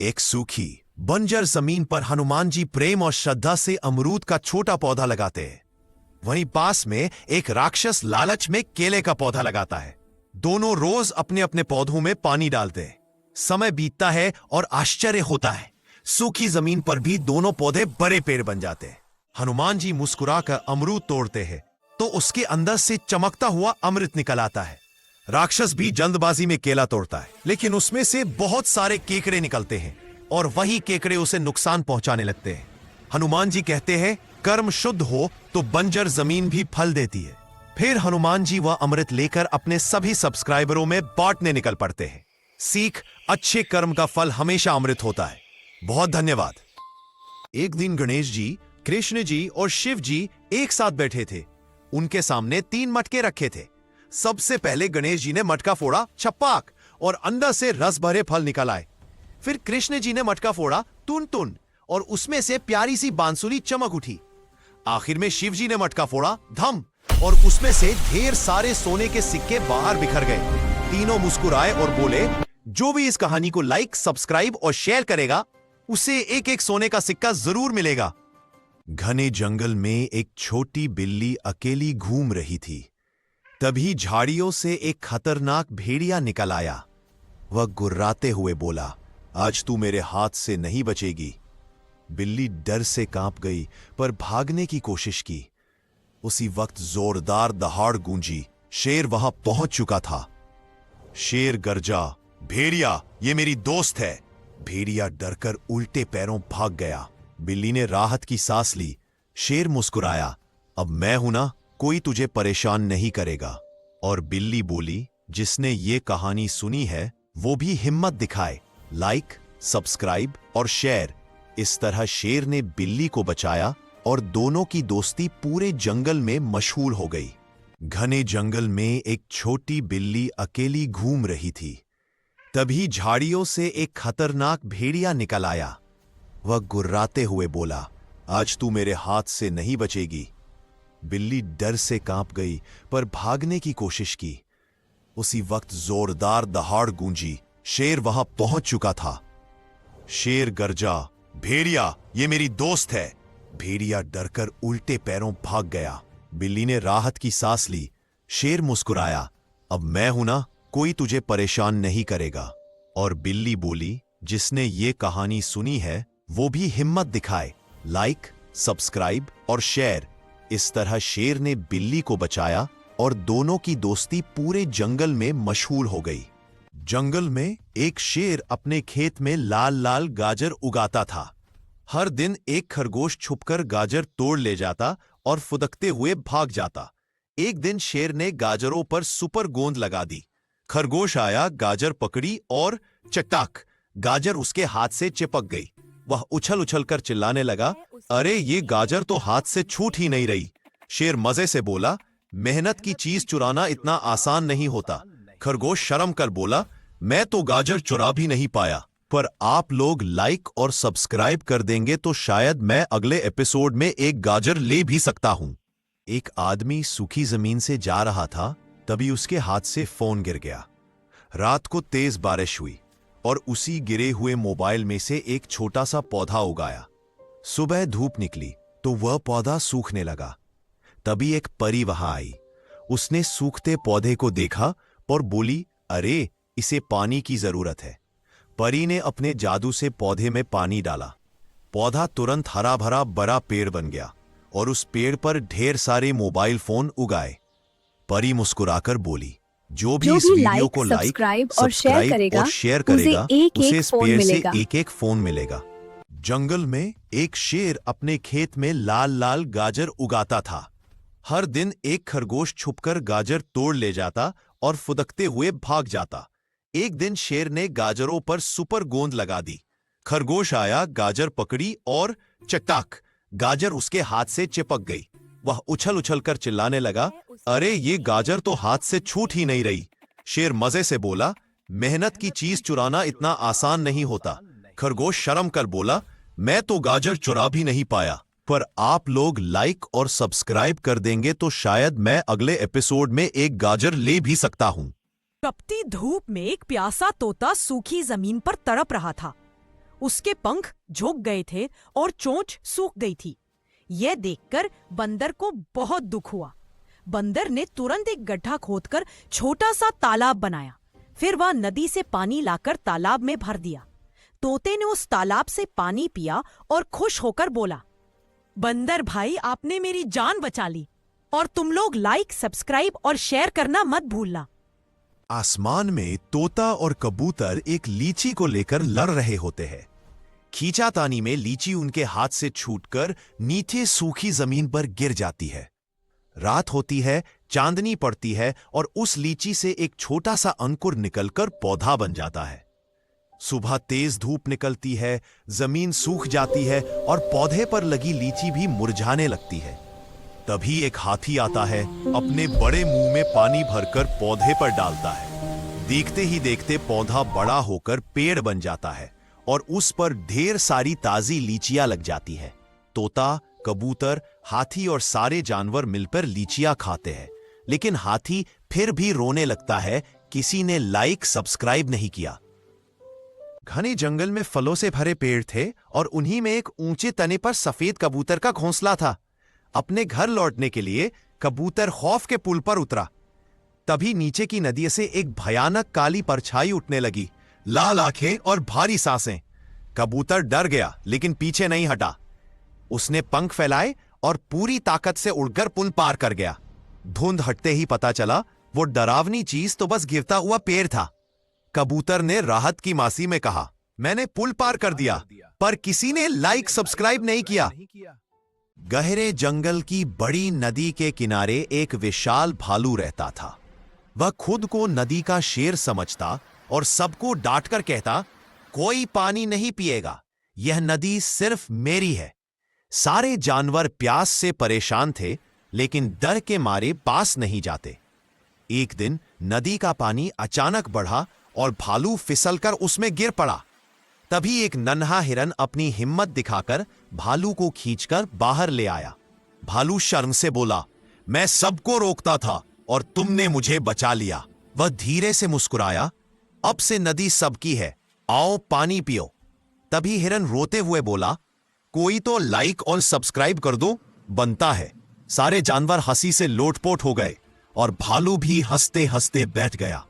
एक सूखी बंजर जमीन पर हनुमान जी प्रेम और श्रद्धा से अमरूद का छोटा पौधा लगाते हैं। वहीं पास में एक राक्षस लालच में केले का पौधा लगाता है। दोनों रोज अपने अपने पौधों में पानी डालते हैं। समय बीतता है और आश्चर्य होता है, सूखी जमीन पर भी दोनों पौधे बड़े पेड़ बन जाते हैं। हनुमान जी मुस्कुराकर अमरूद तोड़ते हैं तो उसके अंदर से चमकता हुआ अमृत निकल आता है। राक्षस भी जल्दबाजी में केला तोड़ता है, लेकिन उसमें से बहुत सारे केकड़े निकलते हैं और वही केकड़े उसे नुकसान पहुंचाने लगते हैं। हनुमान जी कहते हैं, कर्म शुद्ध हो तो बंजर जमीन भी फल देती है। फिर हनुमान जी वह अमृत लेकर अपने सभी सब्सक्राइबरों में बांटने निकल पड़ते हैं। सीख, अच्छे कर्म का फल हमेशा अमृत होता है। बहुत धन्यवाद। एक दिन गणेश जी, कृष्ण जी और शिव जी एक साथ बैठे थे। उनके सामने 3 मटके रखे थे। सबसे पहले गणेश जी ने मटका फोड़ा, छप्पाक, और अंदर से रस भरे फल निकल आए। फिर कृष्ण जी ने मटका फोड़ा, टुन टुन, और उसमें से प्यारी सी बांसुरी चमक उठी। आखिर में शिव जी ने मटका फोड़ा, धम, और उसमें से ढेर सारे सोने के सिक्के बाहर बिखर गए। तीनों मुस्कुराए और बोले, जो भी इस कहानी को लाइक, सब्सक्राइब और शेयर करेगा उसे एक एक सोने का सिक्का जरूर मिलेगा। घने जंगल में एक छोटी बिल्ली अकेली घूम रही थी। तभी झाड़ियों से एक खतरनाक भेड़िया निकल आया। वह गुर्राते हुए बोला, आज तू मेरे हाथ से नहीं बचेगी। बिल्ली डर से कांप गई पर भागने की कोशिश की। उसी वक्त जोरदार दहाड़ गूंजी। शेर वहां पहुंच चुका था। शेर गर्जा, भेड़िया ये मेरी दोस्त है। भेड़िया डरकर उल्टे पैरों भाग गया। बिल्ली ने राहत की सांस ली। शेर मुस्कुराया, अब मैं हूं ना, कोई तुझे परेशान नहीं करेगा। और बिल्ली बोली, जिसने ये कहानी सुनी है वो भी हिम्मत दिखाए। लाइक, सब्सक्राइब और शेयर। इस तरह शेर ने बिल्ली को बचाया और दोनों की दोस्ती पूरे जंगल में मशहूर हो गई। घने जंगल में एक छोटी बिल्ली अकेली घूम रही थी। तभी झाड़ियों से एक खतरनाक भेड़िया निकल आया। वह गुर्राते हुए बोला, आज तू मेरे हाथ से नहीं बचेगी। बिल्ली डर से कांप गई पर भागने की कोशिश की। उसी वक्त जोरदार दहाड़ गूंजी। शेर वहां पहुंच चुका था। शेर गर्जा, भेड़िया ये मेरी दोस्त है। भेड़िया डरकर उल्टे पैरों भाग गया। बिल्ली ने राहत की सांस ली। शेर मुस्कुराया, अब मैं हूं ना, कोई तुझे परेशान नहीं करेगा। और बिल्ली बोली, जिसने ये कहानी सुनी है वो भी हिम्मत दिखाए। लाइक, सब्सक्राइब और शेयर। इस तरह शेर ने बिल्ली को बचाया और दोनों की दोस्ती पूरे जंगल में मशहूर हो गई। जंगल में एक शेर अपने खेत में लाल लाल गाजर उगाता था। हर दिन एक खरगोश छुपकर गाजर तोड़ ले जाता और फुदकते हुए भाग जाता। एक दिन शेर ने गाजरों पर सुपर गोंद लगा दी। खरगोश आया, गाजर पकड़ी और चटाक, गाजर उसके हाथ से चिपक गई। वह उछल उछल कर चिल्लाने लगा, अरे ये गाजर तो हाथ से छूट ही नहीं रही। शेर मजे से बोला, मेहनत की चीज चुराना इतना आसान नहीं होता। खरगोश शर्म कर बोला, मैं तो गाजर चुरा भी नहीं पाया, पर आप लोग लाइक और सब्सक्राइब कर देंगे तो शायद मैं अगले एपिसोड में एक गाजर ले भी सकता हूं। एक आदमी सूखी जमीन से जा रहा था, तभी उसके हाथ से फोन गिर गया। रात को तेज बारिश हुई और उसी गिरे हुए मोबाइल में से एक छोटा सा पौधा उगाया। सुबह धूप निकली तो वह पौधा सूखने लगा। तभी एक परी वहां आई। उसने सूखते पौधे को देखा और बोली, अरे इसे पानी की जरूरत है। परी ने अपने जादू से पौधे में पानी डाला। पौधा तुरंत हरा भरा बड़ा पेड़ बन गया और उस पेड़ पर ढेर सारे मोबाइल फोन उगाए। परी मुस्कुराकर बोली, जो भी इस वीडियो को लाइक, सब्सक्राइब और शेयर करेगा उसे इस पेड़ से एक एक फोन मिलेगा। जंगल में एक शेर अपने खेत में लाल लाल गाजर उगाता था। हर दिन एक खरगोश छुपकर गाजर तोड़ ले जाता और फुदकते हुए भाग जाता। एक दिन शेर ने गाजरों पर सुपर गोंद लगा दी। खरगोश आया, गाजर पकड़ी और चटाक, गाजर उसके हाथ से चिपक गई। वह उछल उछल कर चिल्लाने लगा, अरे ये गाजर तो हाथ से छूट ही नहीं रही। शेर मजे से बोला, मेहनत की चीज चुराना इतना आसान नहीं होता। खरगोश शर्म कर बोला, मैं तो गाजर चुरा भी नहीं पाया, पर आप लोग लाइक और सब्सक्राइब कर देंगे तो शायद मैं अगले एपिसोड में एक गाजर ले भी सकता हूं। तपती धूप में एक प्यासा तोता सूखी जमीन पर तड़प रहा था। उसके पंख झुक गए थे और चोंच सूख गई थी। यह देखकर बंदर को बहुत दुख हुआ। बंदर ने तुरंत एक गड्ढा खोदकर छोटा सा तालाब बनाया। फिर वह नदी से पानी लाकर तालाब में भर दिया। तोते ने उस तालाब से पानी पिया और खुश होकर बोला, बंदर भाई, आपने मेरी जान बचा ली। और तुम लोग लाइक, सब्सक्राइब और शेयर करना मत भूलना। आसमान में तोता और कबूतर एक लीची को लेकर लड़ रहे होते हैं। खींचातानी में लीची उनके हाथ से छूटकर नीचे सूखी जमीन पर गिर जाती है। रात होती है, चांदनी पड़ती है और उस लीची से एक छोटा सा अंकुर निकलकर पौधा बन जाता है। सुबह तेज धूप निकलती है, जमीन सूख जाती है और पौधे पर लगी लीची भी मुरझाने लगती है। तभी एक हाथी आता है, अपने बड़े मुंह में पानी भरकर पौधे पर डालता है। देखते ही देखते पौधा बड़ा होकर पेड़ बन जाता है और उस पर ढेर सारी ताजी लीचियां लग जाती है। तोता, कबूतर, हाथी और सारे जानवर मिलकर लीचियां खाते हैं, लेकिन हाथी फिर भी रोने लगता है, किसी ने लाइक, सब्सक्राइब नहीं किया। घने जंगल में फलों से भरे पेड़ थे और उन्हीं में एक ऊंचे तने पर सफेद कबूतर का घोंसला था। अपने घर लौटने के लिए कबूतर खौफ के पुल पर उतरा। तभी नीचे की नदी से एक भयानक काली परछाई उठने लगी, लाल आंखें और भारी सांसें। कबूतर डर गया, लेकिन पीछे नहीं हटा। उसने पंख फैलाए और पूरी ताकत से उड़कर पुल पार कर गया। धुंध हटते ही पता चला वो डरावनी चीज तो बस गिरता हुआ पेड़ था। कबूतर ने राहत की मासी में कहा, मैंने पुल पार कर दिया, पर किसी ने लाइक, सब्सक्राइब नहीं किया। गहरे जंगल की बड़ी नदी के किनारे एक विशाल भालू रहता था। वह खुद को नदी का शेर समझता और सबको डांटकर कहता, कोई पानी नहीं पिएगा, यह नदी सिर्फ मेरी है। सारे जानवर प्यास से परेशान थे, लेकिन डर के मारे पास नहीं जाते। एक दिन नदी का पानी अचानक बढ़ा और भालू फिसलकर उसमें गिर पड़ा। तभी एक नन्हा हिरन अपनी हिम्मत दिखाकर भालू को खींचकर बाहर ले आया। भालू शर्म से बोला, मैं सबको रोकता था और तुमने मुझे बचा लिया। वह धीरे से मुस्कुराया, अब से नदी सबकी है, आओ पानी पियो। तभी हिरन रोते हुए बोला, कोई तो लाइक और सब्सक्राइब कर दो, बनता है। सारे जानवर हंसी से लोटपोट हो गए और भालू भी हंसते हंसते बैठ गया।